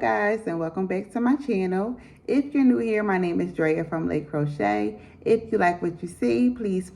guys, and welcome back to my channel. If you're new here, my name is Drea from Crochet. If you like what you see, please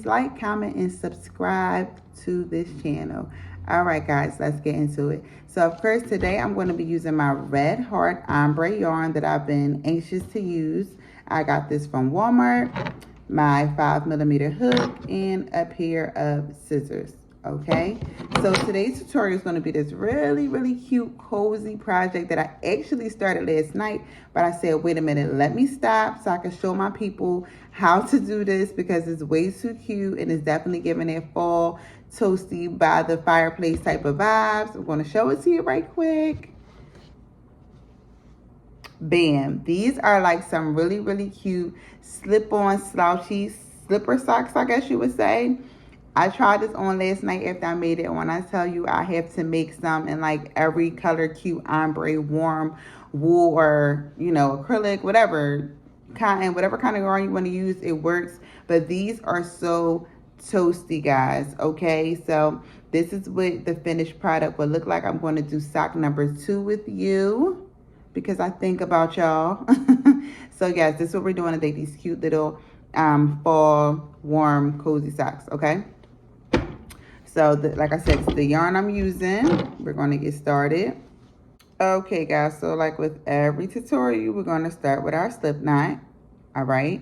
like, comment, and subscribe to this channel. All right guys, let's get into it. So of course today I'm going to be using my Red Heart ombre yarn that I've been anxious to use. I got this from Walmart, my 5mm hook, and a pair of scissors. Okay, so today's tutorial is going to be this really cute cozy project that I actually started last night, but I said, wait a minute, let me stop so I can show my people how to do this, because it's way too cute and it's definitely giving that fall toasty by the fireplace type of vibes. I'm going to show it to you right quick. Bam, these are like some really cute slip-on slouchy slipper socks, I guess you would say. I tried this on last night after I made it. When I tell you I have to make some in like every color, cute ombre, warm wool, or acrylic, whatever, cotton, whatever kind of yarn you want to use, it works. But these are so toasty, guys. Okay, so this is what the finished product will look like. I'm going to do sock number 2 with you because I think about y'all. So yes, this is what we're doing today, these cute little fall warm cozy socks. Okay, so like I said, it's the yarn I'm using. We're going to get started. Okay guys, so like with every tutorial, we're going to start with our slip knot. All right,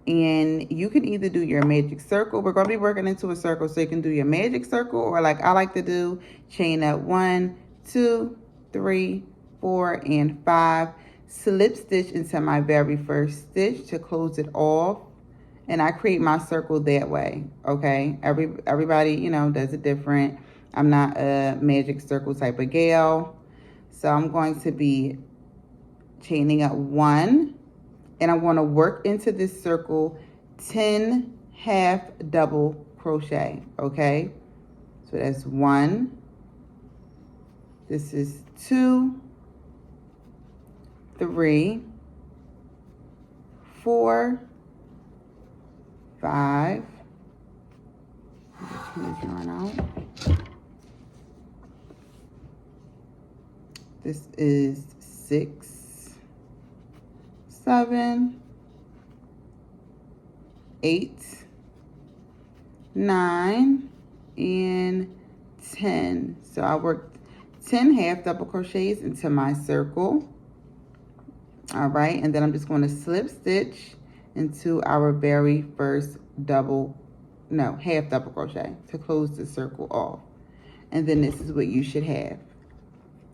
and you can either do your magic circle. We're going to be working into a circle, so you can do your magic circle, or like I like to do, chain up 1, 2, 3, 4, and 5, slip stitch into my very first stitch to close it off. And I create my circle that way. Okay, everybody does it different. I'm not a magic circle type of gal, so I'm going to be chaining up 1, and I'm going to work into this circle 10 half double crochet. Okay, so that's 1, this is 2, 3, 4, 5, this is 6, 7, 8, 9, and 10. So I worked 10 half double crochets into my circle. All right, and then I'm just going to slip stitch into our very first half double crochet to close the circle off. And then this is what you should have.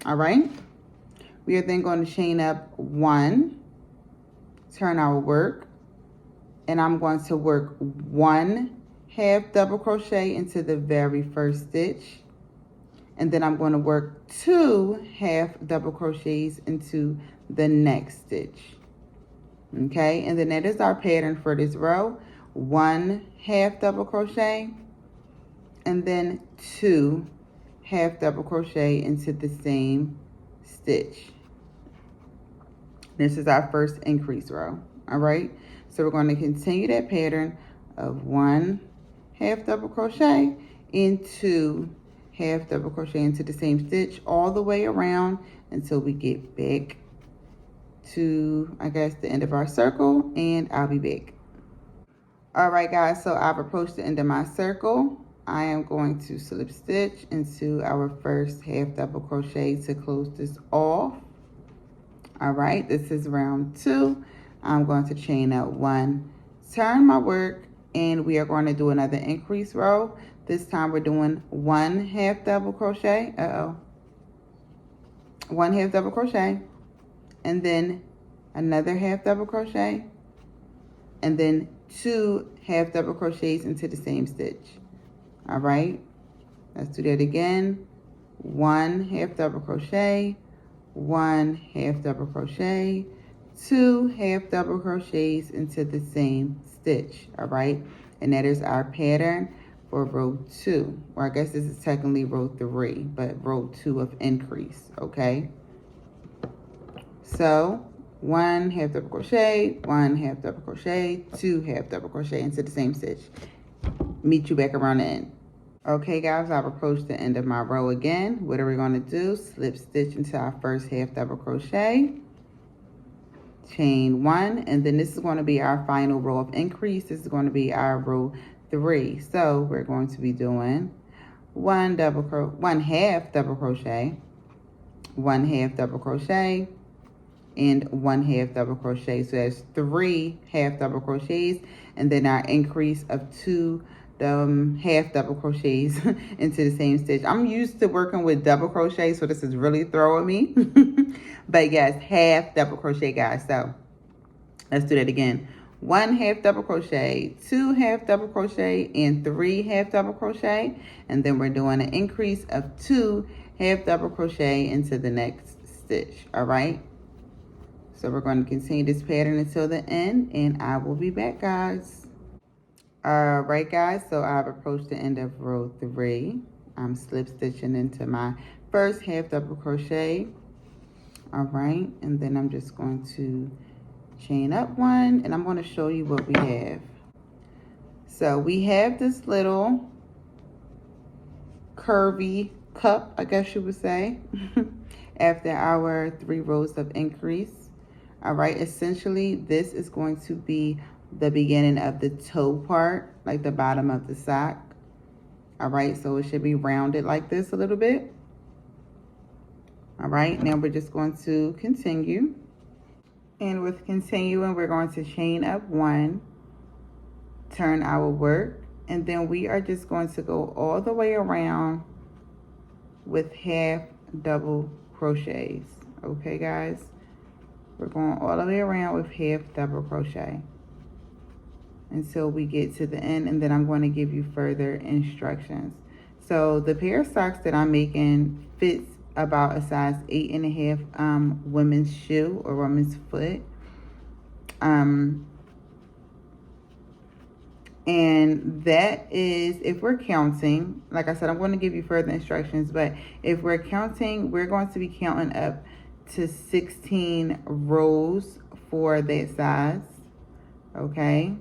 All right, we are then going to chain up 1, turn our work, and I'm going to work 1 half double crochet into the very first stitch, and then I'm going to work 2 half double crochets into the next stitch. Okay, and then that is our pattern for this row. 1 half double crochet, and then 2 half double crochet into the same stitch. This is our first increase row. All right, so we're going to continue that pattern of 1 half double crochet and 2 half double crochet into the same stitch all the way around until we get back to, I guess, the end of our circle, and I'll be back. All right guys, so I've approached the end of my circle. I am going to slip stitch into our first half double crochet to close this off. All right, this is round 2. I'm going to chain out 1, turn my work, and we are going to do another increase row. This time we're doing 1 half double crochet. 1 half double crochet, and then another half double crochet, and then 2 half double crochets into the same stitch. All right, let's do that again. 1 half double crochet, 1 half double crochet, 2 half double crochets into the same stitch. All right, and that is our pattern for row 2, or I guess this is technically row 3, but row 2 of increase. Okay, so 1 half double crochet, 1 half double crochet, 2 half double crochet into the same stitch. Meet you back around the end. Okay guys, I've approached the end of my row again. What are we going to do? Slip stitch into our first half double crochet, chain 1, and then this is going to be our final row of increase. This is going to be our row 3. So we're going to be doing one half double crochet, 1 half double crochet, and 1 half double crochet. So that's 3 half double crochets, and then our increase of 2 half double crochets into the same stitch. I'm used to working with double crochet, so this is really throwing me. But yes, half double crochet, guys. So let's do that again. 1 half double crochet, 2 half double crochet, and 3 half double crochet, and then we're doing an increase of 2 half double crochet into the next stitch. All right, so we're going to continue this pattern until the end, and I will be back, guys. All right, guys, so I've approached the end of row 3. I'm slip stitching into my first half double crochet. All right, and then I'm just going to chain up 1, and I'm going to show you what we have. So we have this little curvy cup, I guess you would say, after our 3 rows of increase. All right, essentially this is going to be the beginning of the toe part, like the bottom of the sock. All right, so it should be rounded like this a little bit. All right, now we're just going to continue. And with continuing, we're going to chain up 1, turn our work, and then we are just going to go all the way around with half double crochets. Okay, guys? We're going all the way around with half double crochet until we get to the end, and then I'm going to give you further instructions. So the pair of socks that I'm making fits about a size 8.5 women's shoe or women's foot. And that is, if we're counting, like I said, I'm going to give you further instructions, but if we're counting, we're going to be counting up to 16 rows for that size. Okay.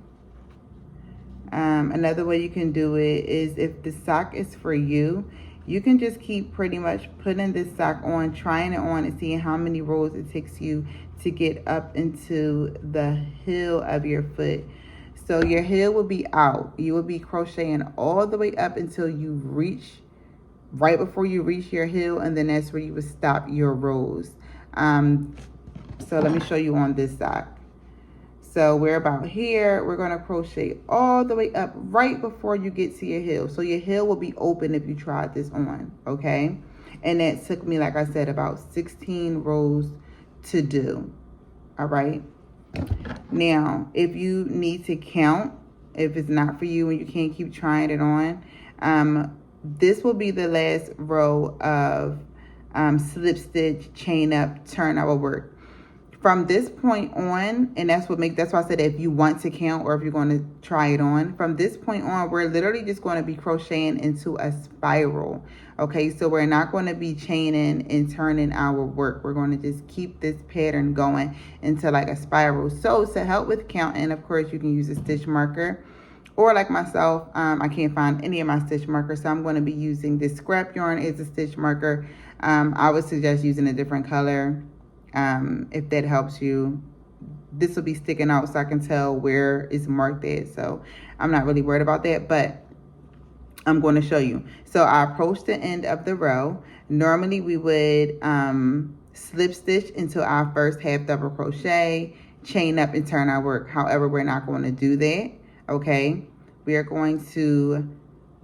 Another way you can do it is, if the sock is for you, you can just keep pretty much putting this sock on, trying it on, and seeing how many rows it takes you to get up into the heel of your foot. So your heel will be out. You will be crocheting all the way up until you reach, right before you reach your heel, and then that's where you would stop your rows. So let me show you on this sock. So we're about here. We're going to crochet all the way up right before you get to your heel. So your heel will be open if you tried this on, okay? And that took me, like I said, about 16 rows to do, all right? Now, if you need to count, if it's not for you and you can't keep trying it on, this will be the last row of slip stitch, chain up, turn our work. From this point on, and that's why I said if you want to count or if you're going to try it on, from this point on, we're literally just going to be crocheting into a spiral. Okay, so we're not going to be chaining and turning our work. We're going to just keep this pattern going into like a spiral. So to help with counting, of course, you can use a stitch marker. Or like myself, I can't find any of my stitch markers, so I'm going to be using this scrap yarn as a stitch marker. I would suggest using a different color. If that helps you. This will be sticking out so I can tell where it's marked at, so I'm not really worried about that, but I'm going to show you. So I approached the end of the row. Normally we would slip stitch into our first half double crochet, chain up, and turn our work. However, we're not going to do that. Okay, we are going to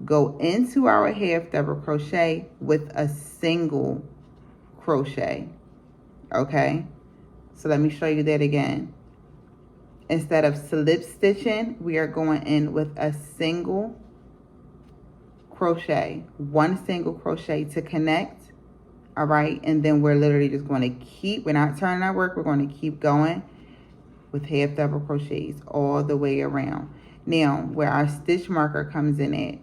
go into our half double crochet with a single crochet. Okay, so let me show you that again. Instead of slip stitching, we are going in with a single crochet, 1 single crochet to connect. All right, and then we're literally just going to keep, we're not turning our work, we're going to keep going with half double crochets all the way around. Now, where our stitch marker comes in at,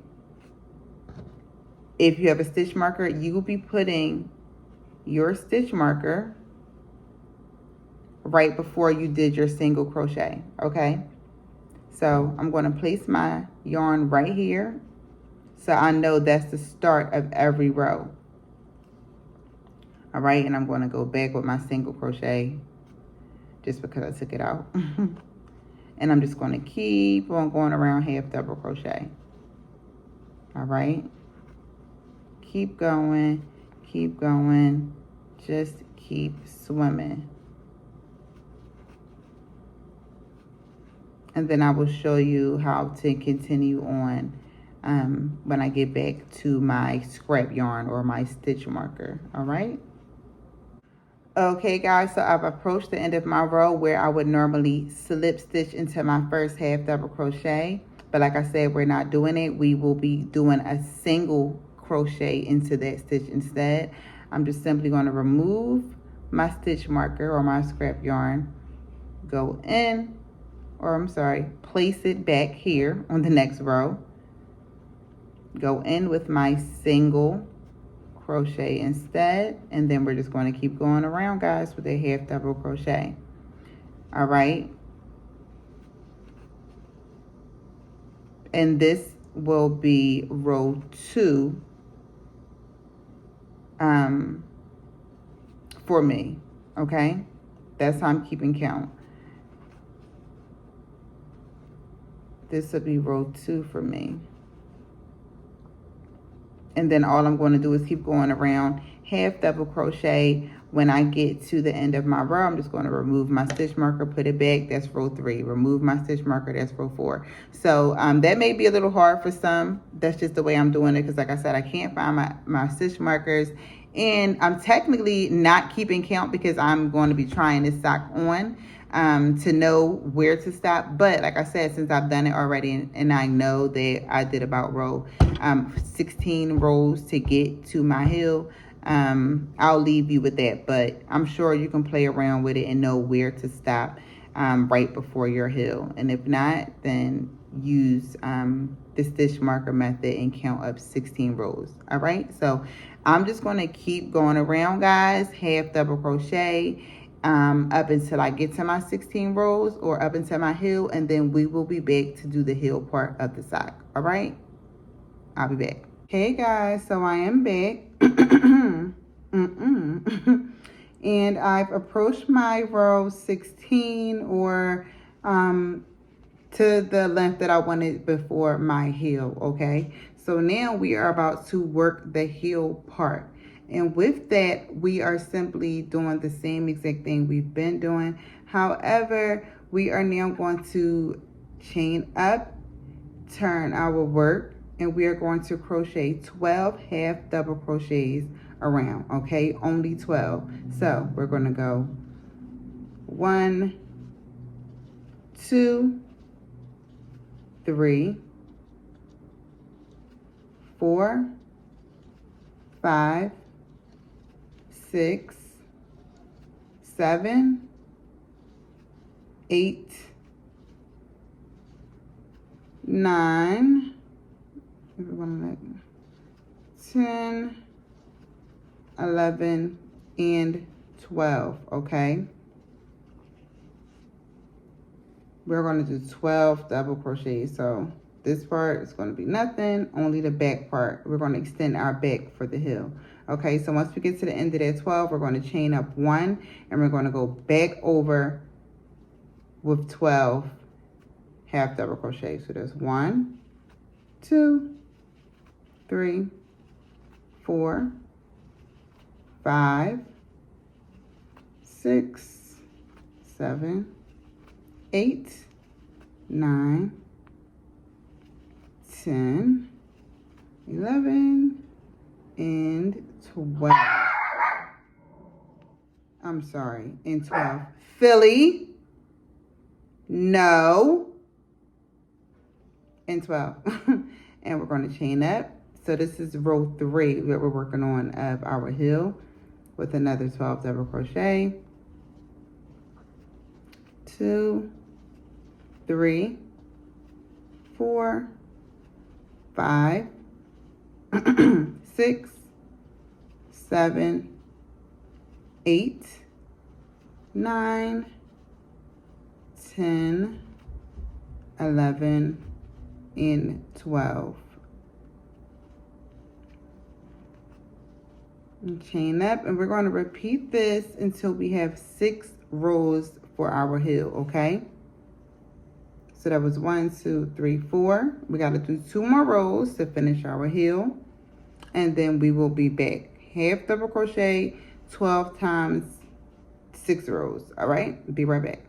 if you have a stitch marker, you will be putting your stitch marker right before you did your single crochet. Okay, so I'm going to place my yarn right here, So I know that's the start of every row. All right, and I'm going to go back with my single crochet just because I took it out. And I'm just going to keep on going around half double crochet. All right, keep going, just keep swimming. And then I will show you how to continue on when I get back to my scrap yarn or my stitch marker. All right. Okay guys, so I've approached the end of my row where I would normally slip stitch into my first half double crochet. But like I said, we're not doing it. We will be doing a single crochet into that stitch instead. I'm just simply going to remove my stitch marker or my scrap yarn, go in, or I'm sorry, place it back here on the next row, go in with my single crochet instead, and then we're just going to keep going around, guys, with a half double crochet. All right, and this will be row 2 for me. Okay, that's how I'm keeping count. This will be row 2 for me. And then all I'm going to do is keep going around half double crochet. When I get to the end of my row, I'm just going to remove my stitch marker, put it back. That's row 3. Remove my stitch marker. That's row 4. So that may be a little hard for some. That's just the way I'm doing it because, like I said, I can't find my stitch markers. And I'm technically not keeping count because I'm going to be trying this sock on to know where to stop. But like I said, since I've done it already and I know that I did about row 16 rows to get to my heel, I'll leave you with that. But I'm sure you can play around with it and know where to stop right before your heel. And if not, then use the stitch marker method and count up 16 rows. All right, so I'm just going to keep going around, guys, half double crochet up until I get to my 16 rows or up until my heel, and then we will be back to do the heel part of the sock. All right, I'll be back. Hey guys, so I am back. And I've approached my row 16 or to the length that I wanted before my heel. Okay, so now we are about to work the heel part, and with that we are simply doing the same exact thing we've been doing. However, we are now going to chain up, turn our work, and we are going to crochet 12 half double crochets around. Okay, only 12. So we're going to go 1, 2, 3, 4, 5, 6, 7, 8, 9, 10, 11, and 12. Okay, we're going to do 12 double crochets. So this part is going to be nothing, only the back part. We're going to extend our back for the heel. Okay, so once we get to the end of that 12, we're going to chain up 1, and we're going to go back over with 12 half double crochet. So there's 1, 2, 3, 4, 5, 6, 7, 8, 9, 10, 11, and 12. I'm sorry, and 12. Philly, no, and 12. And we're going to chain up. So this is row 3 that we're working on of our heel with another 12 double crochet. 2, 3, 4, 5, 6, 7, 8, 9, 10, 11, and 12. And chain up, and we're going to repeat this until we have 6 rows for our heel, okay? So that was 1, 2, 3, 4. We got to do 2 more rows to finish our heel, and then we will be back. Half double crochet, 12 times 6 rows. All right, be right back.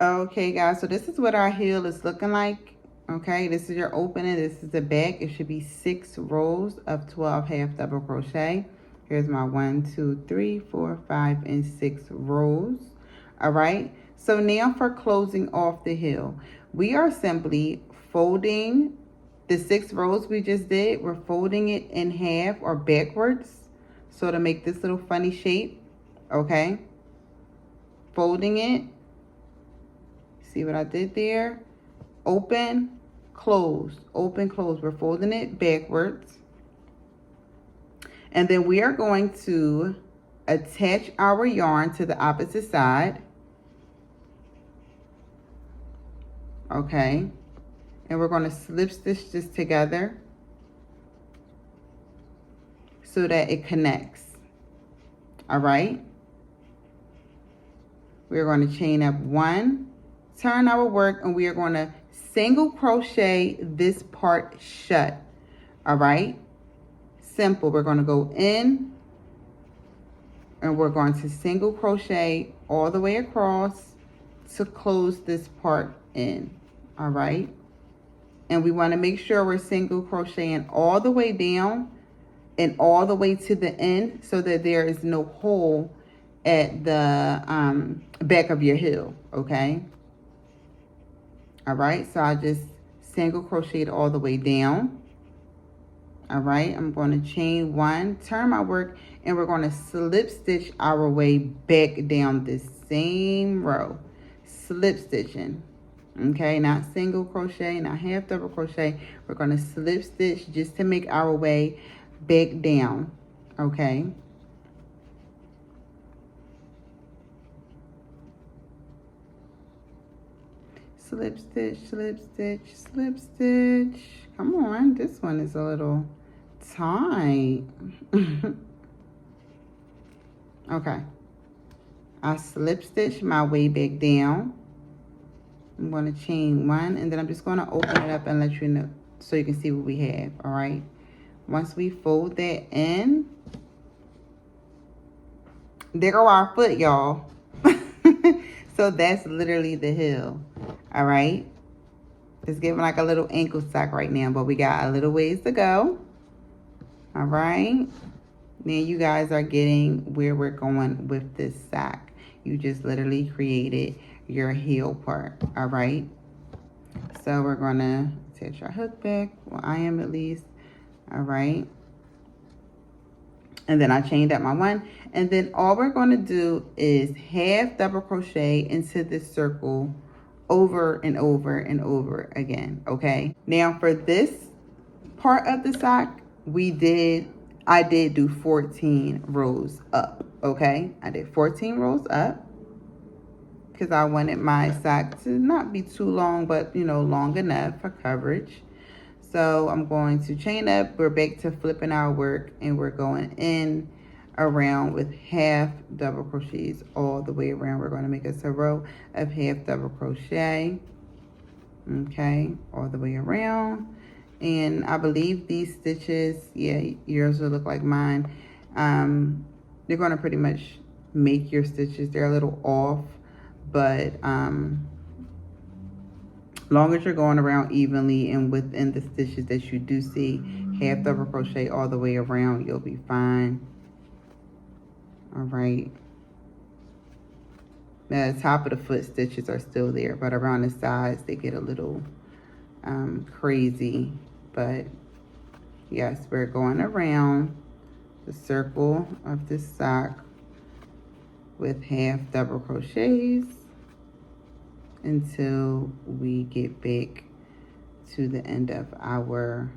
Okay, guys, so this is what our heel is looking like. Okay, this is your opening, this is the back. It should be 6 rows of 12 half double crochet. Here's my 1, 2, 3, 4, 5, and 6 rows. All right, so now for closing off the heel, we are simply folding the 6 rows we just did. We're folding it in half or backwards, so to make this little funny shape. Okay, folding it. See what I did there? Open, close, open, close. We're folding it backwards. And then we are going to attach our yarn to the opposite side. Okay. And we're going to slip stitch this together so that it connects. All right. We're going to chain up 1, turn our work, and we are going to single crochet this part shut. All right, simple. We're going to go in and we're going to single crochet all the way across to close this part in. All right, and we want to make sure we're single crocheting all the way down and all the way to the end so that there is no hole at the back of your heel. Okay. All right, so I just single crocheted all the way down. All right, I'm going to chain 1, turn my work, and we're going to slip stitch our way back down this same row. Slip stitching. Okay, not single crochet, not half double crochet. We're going to slip stitch just to make our way back down. Okay. Slip stitch, slip stitch, slip stitch. Come on, this one is a little tight. Okay, I slip stitch my way back down. I'm going to chain 1, and then I'm just going to open it up and let you know so you can see what we have. All right, once we fold that in, there go our foot, y'all. So that's literally the heel. All right, it's giving like a little ankle sock right now, but we got a little ways to go. All right, now you guys are getting where we're going with this sock. You just literally created your heel part. All right, so we're gonna attach our hook back. Well, I am at least. All right, and then I chained up my 1, and then all we're going to do is half double crochet into this circle over and over and over again. Okay, now for this part of the sock, I did do 14 rows up. Okay, I did 14 rows up because I wanted my sock to not be too long, but you know, long enough for coverage. So I'm going to chain up. We're back to flipping our work, and we're going in around with half double crochets all the way around. We're going to make us a row of half double crochet. Okay, all the way around. And I believe these stitches, yeah, yours will look like mine. You're going to pretty much make your stitches. They're a little off, but long as you're going around evenly and within the stitches that you do see, half double crochet all the way around, you'll be fine. All right. Now the top of the foot stitches are still there, but around the sides they get a little crazy. But yes, we're going around the circle of this sock with half double crochets until we get back to the end of our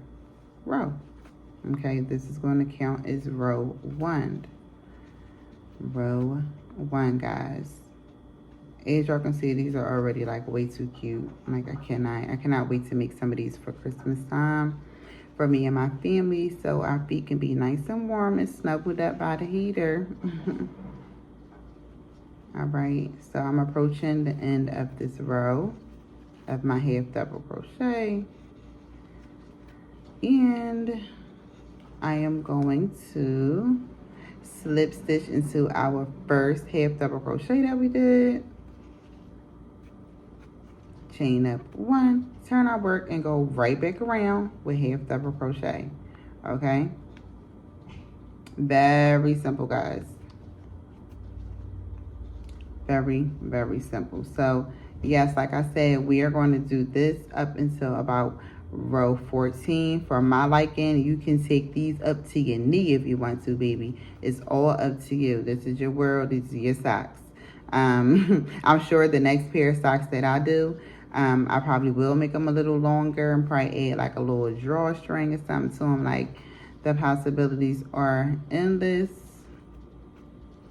row. Okay, this is going to count as row 1. Row 1, guys. As y'all can see, these are already like way too cute. Like I cannot wait to make some of these for Christmas time. for me and my family, so our feet can be nice and warm and snuggled up by the heater. All right, so I'm approaching the end of this row of my half double crochet, and I am going to slip stitch into our first half double crochet that we did. Chain up 1, turn our work, and go right back around with half double crochet. Okay, very simple, guys. Very, very simple. So yes, like I said, we are going to do this up until about row 14 for my liking. You can take these up to your knee if you want to, baby. It's all up to you. This is your world. These are your socks. I'm sure the next pair of socks that I do, I probably will make them a little longer and probably add like a little drawstring or something to them. Like, the possibilities are endless.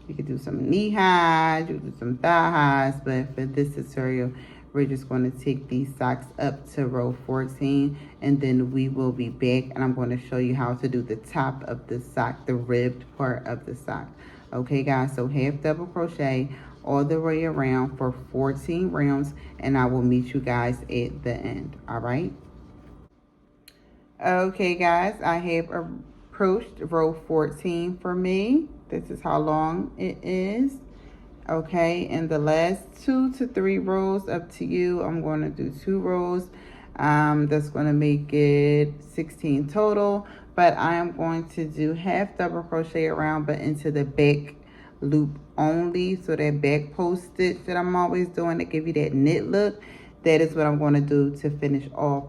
You could do some knee highs, you could do some thigh highs, but for this tutorial, we're just going to take these socks up to row 14, and then we will be back, and I'm going to show you how to do the top of the sock, the ribbed part of the sock. Okay, guys, so half double crochet all the way around for 14 rounds, and I will meet you guys at the end. All right. Okay, guys, I have approached row 14 for me. This is how long it is. Okay, and the last 2 to 3 rows, up to you. I'm going to do 2 rows. That's going to make it 16 total, but I am going to do half double crochet around, but into the back loop only. So that back post stitch that I'm always doing to give you that knit look, that is what I'm going to do to finish off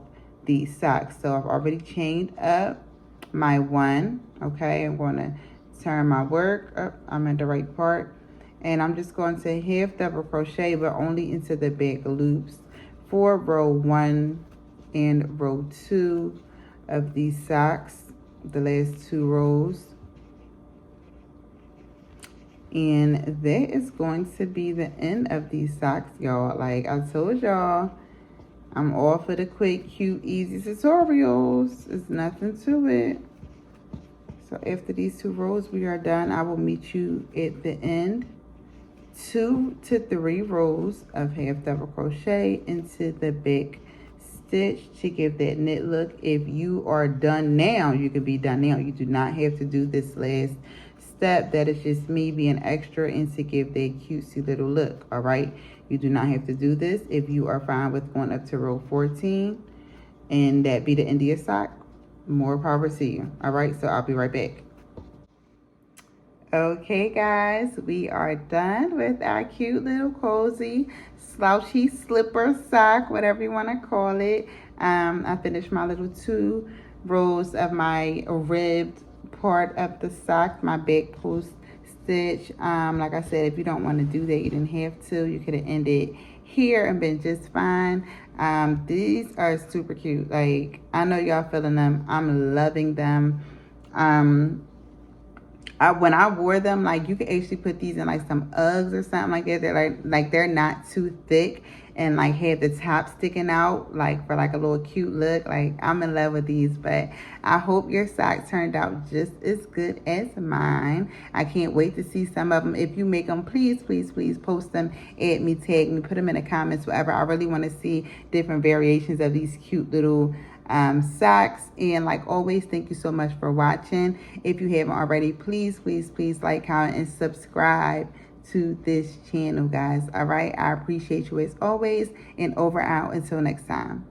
these socks. So I've already chained up my 1. Okay, I'm going to turn my work up. I'm in the right part, and I'm just going to half double crochet, but only into the back loops for row 1 and row 2 of these socks, the last 2 rows. And that is going to be the end of these socks, y'all. Like I told y'all, I'm all for the quick, cute, easy tutorials. There's nothing to it. So after these 2 rows we are done, I will meet you at the end. 2 to 3 rows of half double crochet into the back stitch to give that knit look. If you are done now, you can be done now. You do not have to do this last step. That is just me being extra and to give that cutesy little look. All right, you do not have to do this if you are fine with going up to row 14 and that be the end of your sock. More power to you. All right, so I'll be right back. Okay, guys, we are done with our cute little cozy slouchy slipper sock, whatever you want to call it. I finished my little 2 rows of my ribbed part of the sock, my back post stitch. Like I said, if you don't want to do that, you didn't have to. You could have ended here and been just fine. These are super cute. Like, I know y'all feeling them. I'm loving them. When I wore them, like, you could actually put these in like some Uggs or something like that. They're like they're not too thick and like have the top sticking out, like for like a little cute look. Like, I'm in love with these, but I hope your sock turned out just as good as mine. I can't wait to see some of them. If you make them, please, please, please post them, add me, tag me, put them in the comments, whatever. I really want to see different variations of these cute little socks. And like always, thank you so much for watching. If you haven't already, please, please, please like, comment, and subscribe to this channel, guys. All right, I appreciate you as always, and over out until next time.